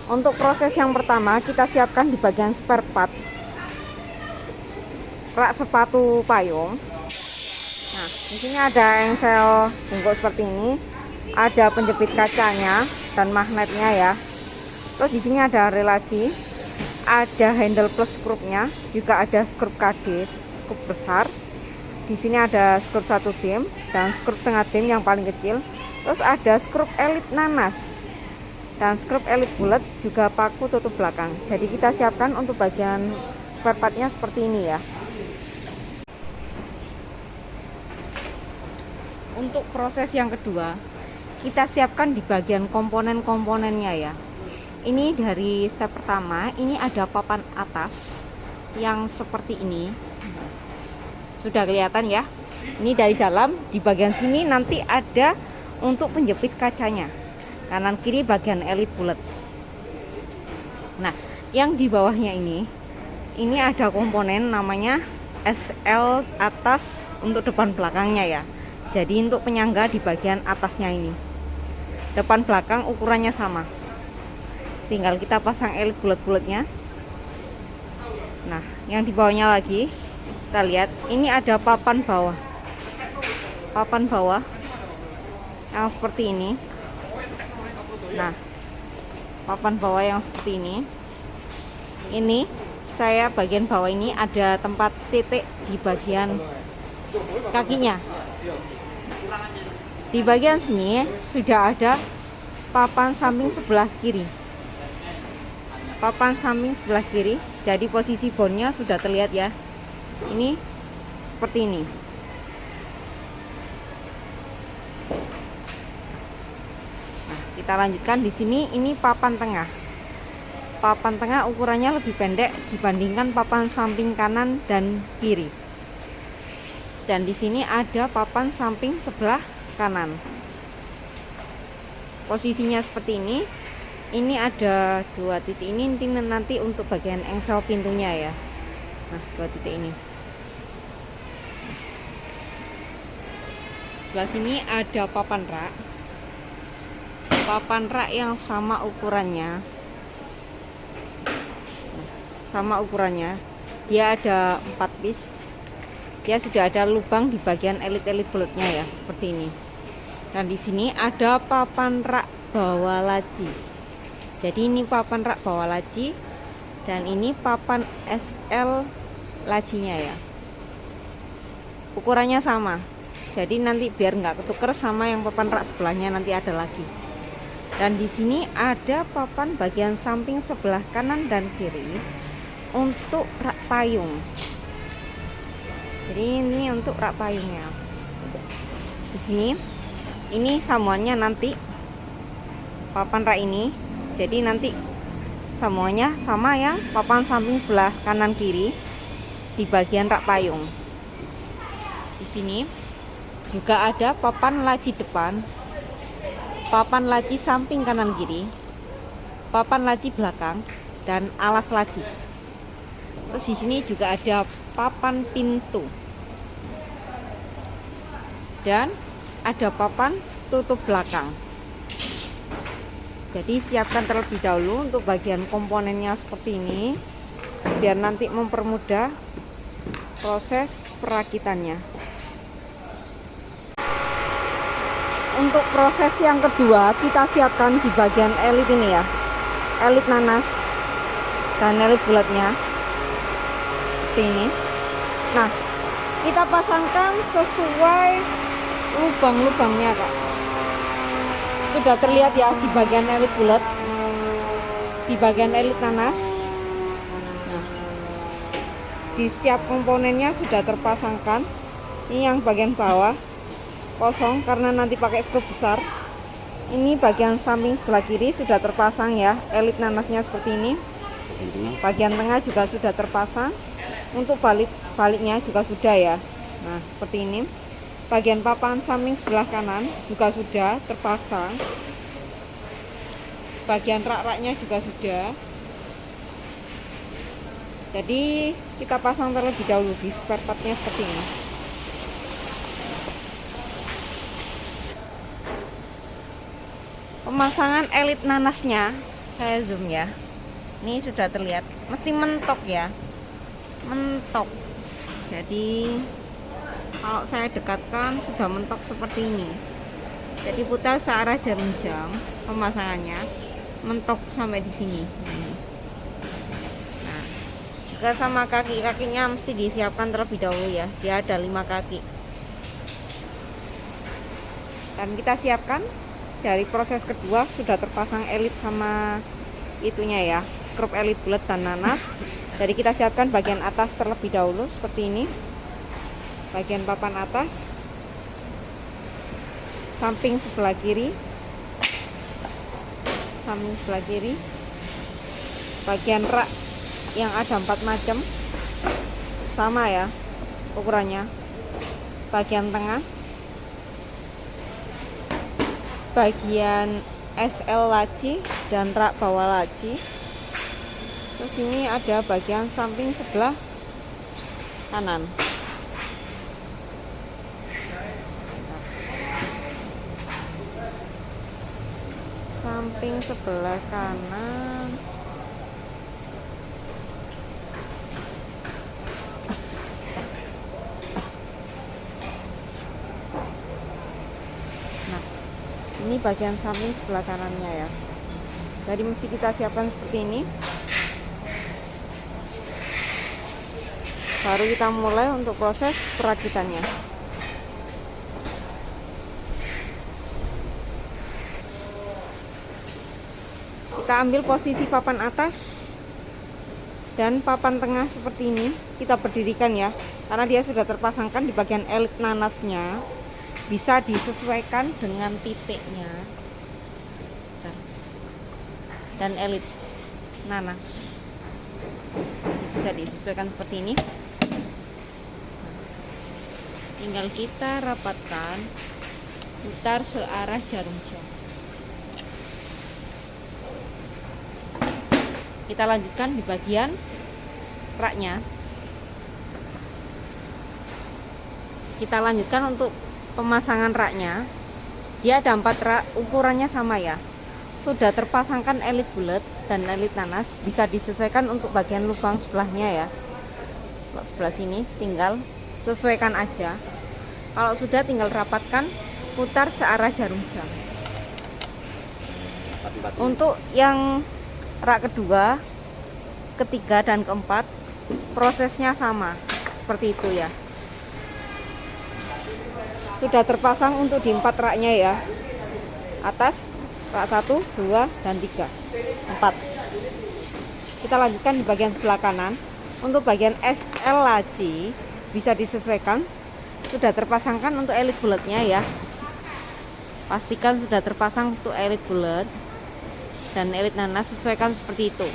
Untuk proses yang pertama, kita siapkan di bagian spare part rak sepatu payung. Nah, di sini ada engsel bungkuk seperti ini, ada penjepit kacanya dan magnetnya ya. Terus di sini ada relaci, ada handle plus skrupnya, juga ada skrup KD, skrup besar. Di sini ada skrup 1 dim dan skrup setengah dim yang paling kecil. Terus ada skrup elit nanas dan skrup elit bulat, juga paku tutup belakang. Jadi kita siapkan untuk bagian spare partnya seperti ini ya. Untuk proses yang kedua, kita siapkan di bagian komponen-komponennya ya. Ini dari step pertama, ini ada papan atas yang seperti ini. Sudah kelihatan ya. Ini dari dalam, di bagian sini nanti ada untuk penjepit kacanya. Kanan kiri bagian elit bulat. Nah, yang di bawahnya ini ada komponen namanya SL atas untuk depan belakangnya ya. Jadi untuk penyangga di bagian atasnya ini, depan belakang ukurannya sama, tinggal kita pasang elit bulat-bulatnya. Nah, yang di bawahnya lagi kita lihat, ini ada papan bawah yang seperti ini. Nah, papan bawah yang seperti ini saya bagian bawah ini ada tempat titik di bagian kakinya. Di bagian sini sudah ada papan samping sebelah kiri. Papan samping sebelah kiri. Jadi posisi bonnya sudah terlihat ya. Ini seperti ini. Nah, kita lanjutkan di sini. Ini papan tengah. Papan tengah ukurannya lebih pendek dibandingkan papan samping kanan dan kiri. Dan di sini ada papan samping sebelah kanan. Posisinya seperti ini. Ini ada 2 titik ini nanti untuk bagian engsel pintunya ya. Nah, 2 titik ini. Sebelah sini ada papan rak. Papan rak yang sama ukurannya. Sama ukurannya. Dia ada 4 piece. Dia sudah ada lubang di bagian elit-elit bulatnya ya, seperti ini. Dan di sini ada papan rak bawah laci. Jadi ini papan rak bawah laci dan ini papan SL lacinya ya. Ukurannya sama. Jadi nanti biar nggak ketuker sama yang papan rak sebelahnya, nanti ada lagi. Dan di sini ada papan bagian samping sebelah kanan dan kiri untuk rak payung. Jadi ini untuk rak payungnya. Di sini ini samuannya nanti papan rak ini. Jadi nanti samuannya sama yang papan samping sebelah kanan kiri di bagian rak payung. Di sini juga ada papan laci depan, papan laci samping kanan kiri, papan laci belakang, dan alas laci. Terus di sini juga ada papan pintu dan ada papan tutup belakang. Jadi siapkan terlebih dahulu untuk bagian komponennya seperti ini, biar nanti mempermudah proses perakitannya. Untuk proses yang kedua, kita siapkan di bagian elit ini ya, elit nanas dan elit bulatnya seperti ini. Nah, kita pasangkan sesuai lubang-lubangnya kak. Sudah terlihat ya di bagian elit bulat, di bagian elit nanas. Nah, di setiap komponennya sudah terpasangkan. Ini yang bagian bawah kosong karena nanti pakai skrup besar. Ini bagian samping sebelah kiri sudah terpasang ya, elit nanasnya seperti ini. Bagian tengah juga sudah terpasang. Untuk baliknya juga sudah ya. Nah, seperti ini. Bagian papan samping sebelah kanan juga sudah terpasang. Bagian rak-raknya juga sudah. Jadi kita pasang terlebih dahulu di spare partnya seperti ini. Pemasangan elit nanasnya saya zoom ya. Ini sudah terlihat, mesti mentok ya, mentok. Jadi kalau saya dekatkan sudah mentok seperti ini. Jadi putar searah jarum jam, pemasangannya mentok sampai di sini. Nah, juga sama kaki-kakinya mesti disiapkan terlebih dahulu ya. Dia ada 5 kaki. Dan kita siapkan dari proses kedua sudah terpasang elit sama itunya ya, skrup elit bulat dan nanas. Jadi kita siapkan bagian atas terlebih dahulu seperti ini. Bagian papan atas, samping sebelah kiri, samping sebelah kiri, bagian rak yang ada 4 macam sama ya ukurannya, bagian tengah, bagian SL laci dan rak bawah laci. Terus ini ada bagian samping sebelah kanan. Samping sebelah kanan. Nah, ini bagian samping sebelah kanannya ya. Jadi mesti kita siapkan seperti ini. Baru kita mulai untuk proses perakitannya. Kita ambil posisi papan atas dan papan tengah seperti ini. Kita berdirikan ya, karena dia sudah terpasangkan di bagian elit nanasnya. Bisa disesuaikan dengan titiknya dan elit nanas. Bisa disesuaikan seperti ini. Tinggal kita rapatkan, putar searah jarum jam. Kita lanjutkan di bagian raknya. Kita lanjutkan untuk pemasangan raknya. Dia ada 4 rak, ukurannya sama ya. Sudah terpasangkan elit bulat dan elit nanas. Bisa disesuaikan untuk bagian lubang sebelahnya ya. Kalau sebelah sini tinggal sesuaikan aja. Kalau sudah tinggal rapatkan, putar searah jarum jam. Untuk yang rak kedua, ketiga, dan keempat prosesnya sama seperti itu ya. Sudah terpasang untuk di 4 raknya ya. Atas rak 1, 2, dan 3, 4. Kita lanjutkan di bagian sebelah kanan. Untuk bagian SL laci bisa disesuaikan. Sudah terpasangkan untuk elit bulatnya ya. Pastikan sudah terpasang untuk elit bulat dan elit nanas, sesuaikan seperti itu.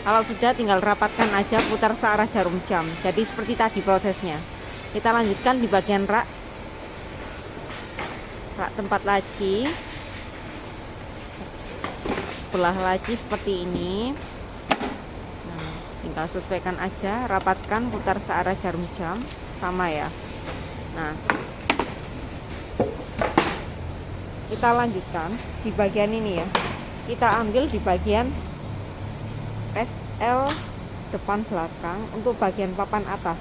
Kalau sudah tinggal rapatkan aja, putar searah jarum jam. Jadi seperti tadi prosesnya. Kita lanjutkan di bagian rak tempat laci, sebelah laci seperti ini. Nah, tinggal sesuaikan aja, rapatkan, putar searah jarum jam sama ya. Nah, kita lanjutkan di bagian ini ya. Kita ambil di bagian SL depan belakang untuk bagian papan atas.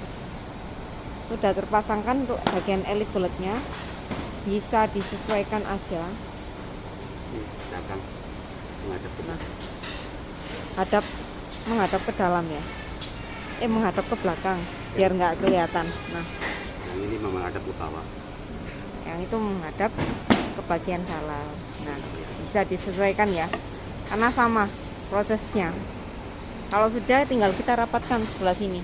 Sudah terpasangkan untuk bagian elit bulatnya. Bisa disesuaikan aja. Menghadap ke dalam ya. Menghadap ke belakang biar nggak kelihatan. Nah, yang ini menghadap ke bawah. Yang itu menghadap ke bagian dalam. Nah, bisa disesuaikan ya, karena sama prosesnya. Kalau sudah tinggal kita rapatkan sebelah sini.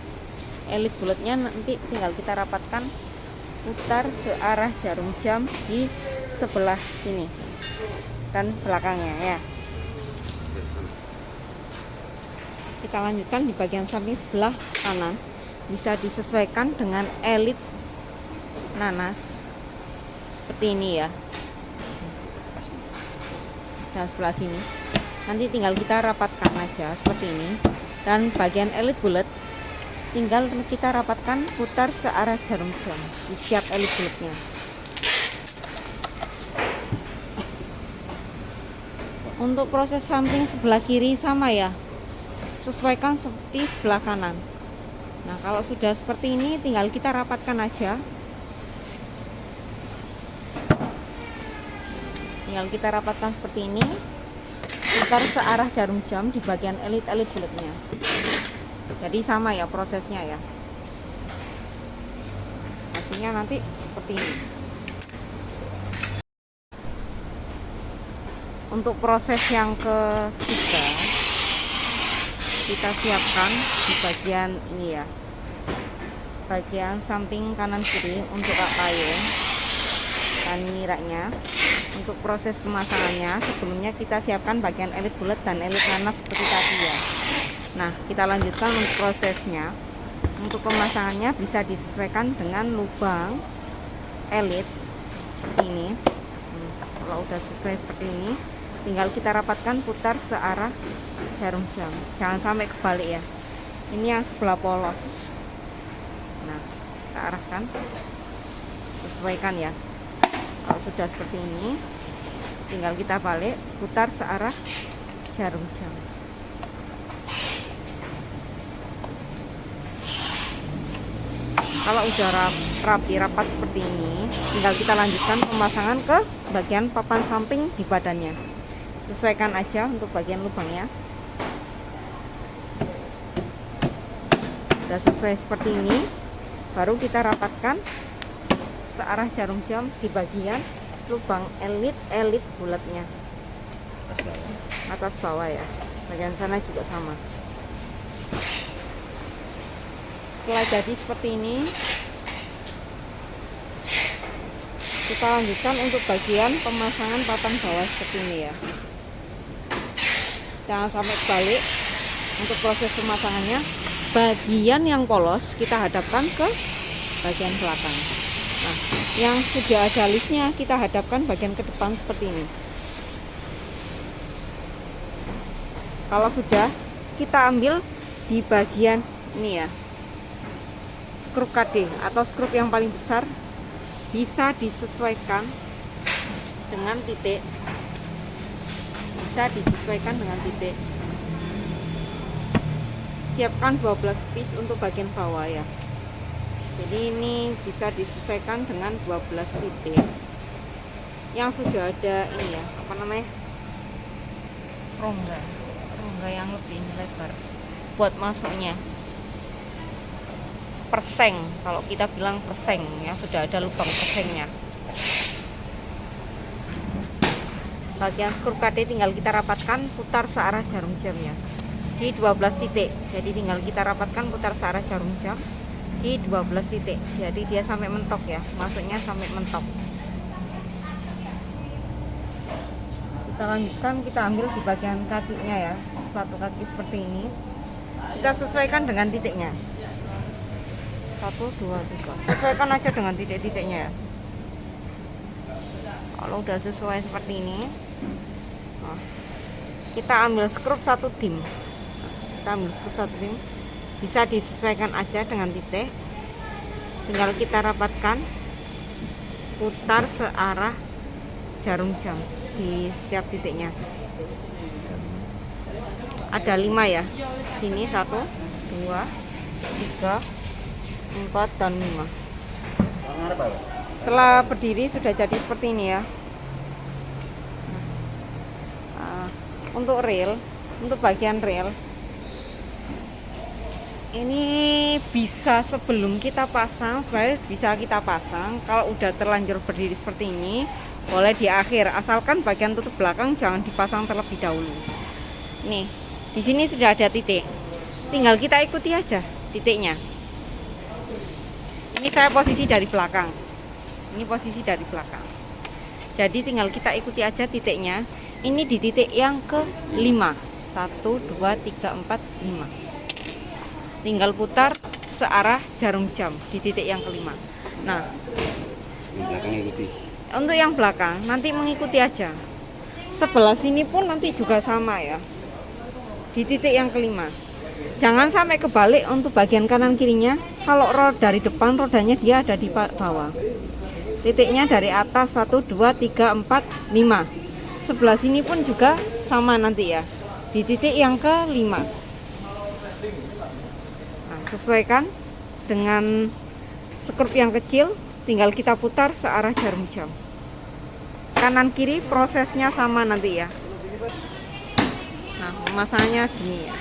Elit bulatnya nanti tinggal kita rapatkan, putar searah jarum jam di sebelah sini dan belakangnya ya. Kita lanjutkan di bagian samping sebelah kanan. Bisa disesuaikan dengan elit nanas seperti ini ya. Dan sebelah sini nanti tinggal kita rapatkan aja seperti ini. Dan bagian elit bulat tinggal kita rapatkan, putar searah jarum jam di setiap elit bulatnya. Untuk proses samping sebelah kiri sama ya, sesuaikan seperti sebelah kanan. Nah kalau sudah seperti ini tinggal kita rapatkan aja. Tinggal kita rapatkan seperti ini, putar searah jarum jam di bagian elit-elit bulatnya. Jadi sama ya prosesnya ya, hasilnya nanti seperti ini. Untuk proses yang ketiga, kita siapkan di bagian ini ya, bagian samping kanan kiri untuk rak payung dan ini raknya. Untuk proses pemasangannya sebelumnya kita siapkan bagian elit bulat dan elit nanas seperti tadi ya. Nah kita lanjutkan untuk prosesnya. Untuk pemasangannya bisa disesuaikan dengan lubang elit seperti ini. Kalau udah sesuai seperti ini, tinggal kita rapatkan, putar searah jarum jam, jangan sampai kebalik ya. Ini yang sebelah polos. Nah kita arahkan, sesuaikan ya. Kalau sudah seperti ini, tinggal kita balik, putar searah jarum jam. Kalau udah rapi rapat seperti ini, tinggal kita lanjutkan pemasangan ke bagian papan samping di badannya. Sesuaikan aja untuk bagian lubangnya. Udah sesuai seperti ini, baru kita rapatkan searah jarum jam di bagian lubang elit bulatnya, atas bawah ya, bagian sana juga sama. Setelah jadi seperti ini, kita lanjutkan untuk bagian pemasangan papan bawah seperti ini ya, jangan sampai balik. Untuk proses pemasangannya, bagian yang polos kita hadapkan ke bagian belakang. Nah, yang sudah ada listnya kita hadapkan bagian ke depan seperti ini. Kalau sudah, kita ambil di bagian ini ya, skrup KD atau skrup yang paling besar, bisa disesuaikan dengan titik. Bisa disesuaikan dengan titik. Siapkan 12 piece untuk bagian bawah ya. Jadi ini bisa disesuaikan dengan 12 titik yang sudah ada ini ya, apa namanya, rongga yang lebih lebar buat masuknya. Perseng, kalau kita bilang perseng ya, sudah ada lubang persengnya. Bagian skrup KD tinggal kita rapatkan, putar searah jarum jam ya, di 12 titik. Jadi tinggal kita rapatkan, putar searah jarum jam di 12 titik. Jadi dia sampai mentok ya, masuknya sampai mentok. Kita lanjutkan, kita ambil di bagian kakinya ya, sepatu kaki seperti ini. Kita sesuaikan dengan titiknya. 1, 2, 3. Sesuaikan aja dengan titik-titiknya ya. Kalau udah sesuai seperti ini, nah, kita ambil skrup 1 dim. Kita ambil skrup 1 dim, bisa disesuaikan aja dengan titik. Tinggal kita rapatkan, putar searah jarum jam di setiap titiknya. Ada 5 ya. Sini 1, 2, 3, 4 dan 5. Setelah berdiri sudah jadi seperti ini ya. Nah, untuk reel, untuk bagian reel ini bisa sebelum kita pasang, bisa kita pasang. Kalau udah terlanjur berdiri seperti ini, boleh di akhir, asalkan bagian tutup belakang jangan dipasang terlebih dahulu. Nih, di sini sudah ada titik, tinggal kita ikuti aja titiknya. Ini saya posisi dari belakang, ini posisi dari belakang, jadi tinggal kita ikuti aja titiknya. Ini di titik yang ke-5, 1, 2, 3, 4, 5. Tinggal putar searah jarum jam di titik yang ke-5. Nah, untuk yang belakang nanti mengikuti aja. Sebelah sini pun nanti juga sama ya, di titik yang ke-5. Jangan sampai kebalik untuk bagian kanan kirinya. Kalau roda dari depan, rodanya dia ada di bawah. Titiknya dari atas 1, 2, 3, 4, 5. sebelah sini pun juga sama nanti ya, di titik yang ke-5. Nah, sesuaikan dengan skrup yang kecil, tinggal kita putar searah jarum jam. Kanan kiri prosesnya sama nanti ya. Nah, pemasangannya gini ya.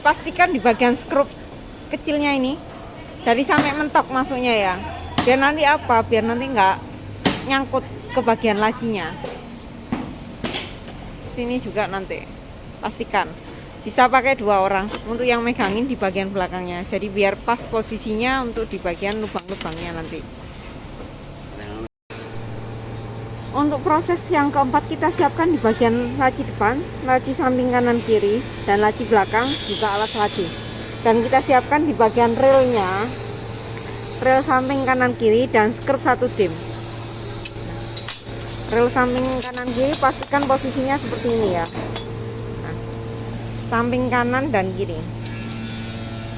Pastikan di bagian skrup kecilnya ini dari sampai mentok masuknya ya. Biar nanti apa? Biar nanti nggak nyangkut ke bagian lacinya. Sini juga nanti pastikan. Bisa pakai 2 orang untuk yang megangin di bagian belakangnya. Jadi biar pas posisinya untuk di bagian lubang-lubangnya nanti. Untuk proses yang keempat kita siapkan di bagian laci depan, laci samping kanan kiri, dan laci belakang juga alas laci. Dan kita siapkan di bagian relnya, rel samping kanan kiri dan skrup 1 dim. Rel samping kanan kiri pastikan posisinya seperti ini ya. Samping kanan dan kiri,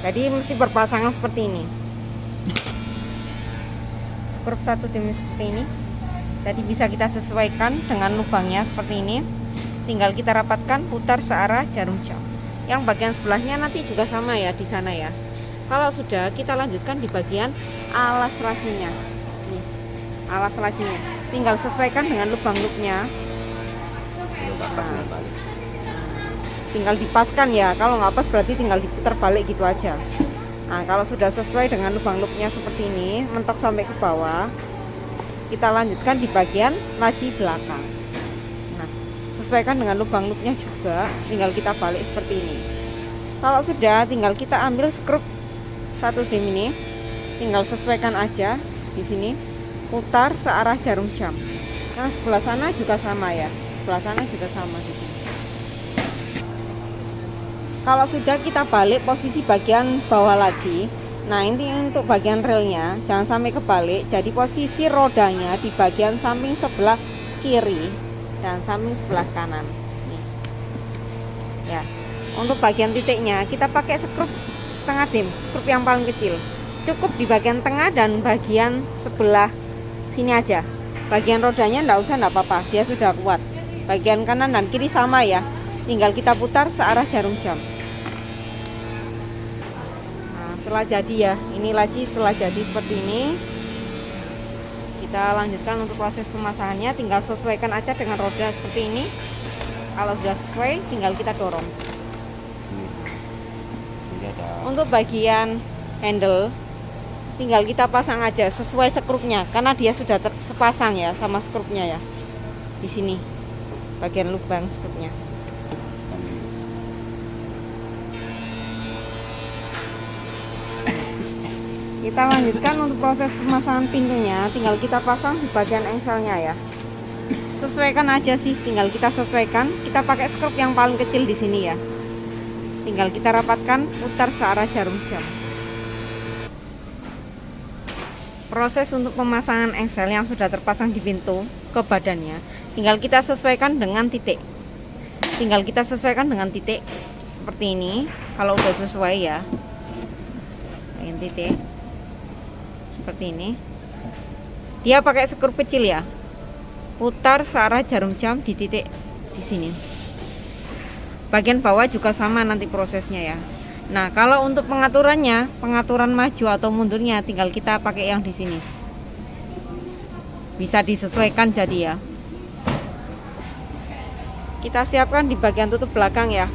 jadi mesti berpasangan seperti ini. Skrup 1 dim seperti ini, jadi bisa kita sesuaikan dengan lubangnya seperti ini. Tinggal kita rapatkan, putar searah jarum jam. Yang bagian sebelahnya nanti juga sama ya di sana ya. Kalau sudah, kita lanjutkan di bagian alas lacinya. Nih, alas lacinya tinggal sesuaikan dengan lubang-lubangnya. Tinggal dipaskan ya, kalau nggak pas berarti tinggal diputar balik gitu aja. Nah, kalau sudah sesuai dengan lubang-lubangnya seperti ini, mentok sampai ke bawah, kita lanjutkan di bagian laci belakang. Nah, sesuaikan dengan lubang-lubangnya juga, tinggal kita balik seperti ini. Kalau sudah, tinggal kita ambil skrup 1 dim ini, tinggal sesuaikan aja di sini, putar searah jarum jam. Nah, sebelah sana juga sama ya, sebelah sana juga sama di sini. Kalau sudah, kita balik posisi bagian bawah laci. Nah, ini untuk bagian relnya jangan sampai kebalik, jadi posisi rodanya di bagian samping sebelah kiri dan samping sebelah kanan nih ya. Untuk bagian titiknya kita pakai skrup setengah dim, skrup yang paling kecil, cukup di bagian tengah dan bagian sebelah sini aja. Bagian rodanya enggak usah, enggak apa-apa, dia sudah kuat. Bagian kanan dan kiri sama ya, tinggal kita putar searah jarum jam. Nah, setelah jadi ya, ini laci setelah jadi seperti ini, kita lanjutkan untuk proses pemasangannya. Tinggal sesuaikan aja dengan roda seperti ini. Kalau sudah sesuai, tinggal kita dorong. Untuk bagian handle, tinggal kita pasang aja sesuai skrupnya, karena dia sudah sepasang ya sama skrupnya ya. Di sini bagian lubang skrupnya. Kita lanjutkan untuk proses pemasangan pintunya. Tinggal kita pasang di bagian engselnya ya. Sesuaikan aja sih, tinggal kita sesuaikan. Kita pakai skrup yang paling kecil di sini ya. Tinggal kita rapatkan, putar searah jarum jam. Proses untuk pemasangan engsel yang sudah terpasang di pintu ke badannya, tinggal kita sesuaikan dengan titik. Tinggal kita sesuaikan dengan titik seperti ini. Kalau udah sesuai ya, ini titik seperti ini. Dia pakai skrup kecil ya. Putar searah jarum jam di titik di sini. Bagian bawah juga sama nanti prosesnya ya. Nah, kalau untuk pengaturannya, pengaturan maju atau mundurnya tinggal kita pakai yang di sini. Bisa disesuaikan jadi ya. Kita siapkan di bagian tutup belakang ya.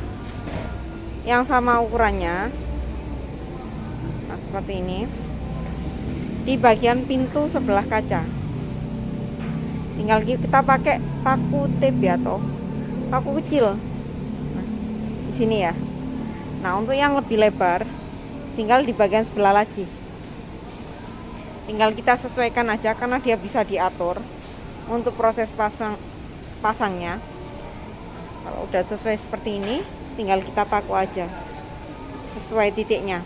Yang sama ukurannya. Nah, seperti ini. Di bagian pintu sebelah kaca. Tinggal kita pakai paku tape atau paku kecil. Nah, di sini ya. Nah, untuk yang lebih lebar tinggal di bagian sebelah laci. Tinggal kita sesuaikan aja karena dia bisa diatur untuk proses pasangnya. Kalau udah sesuai seperti ini, tinggal kita paku aja sesuai titiknya.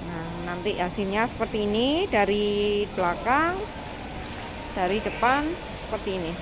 Nah, nanti hasilnya seperti ini, dari belakang, dari depan seperti ini.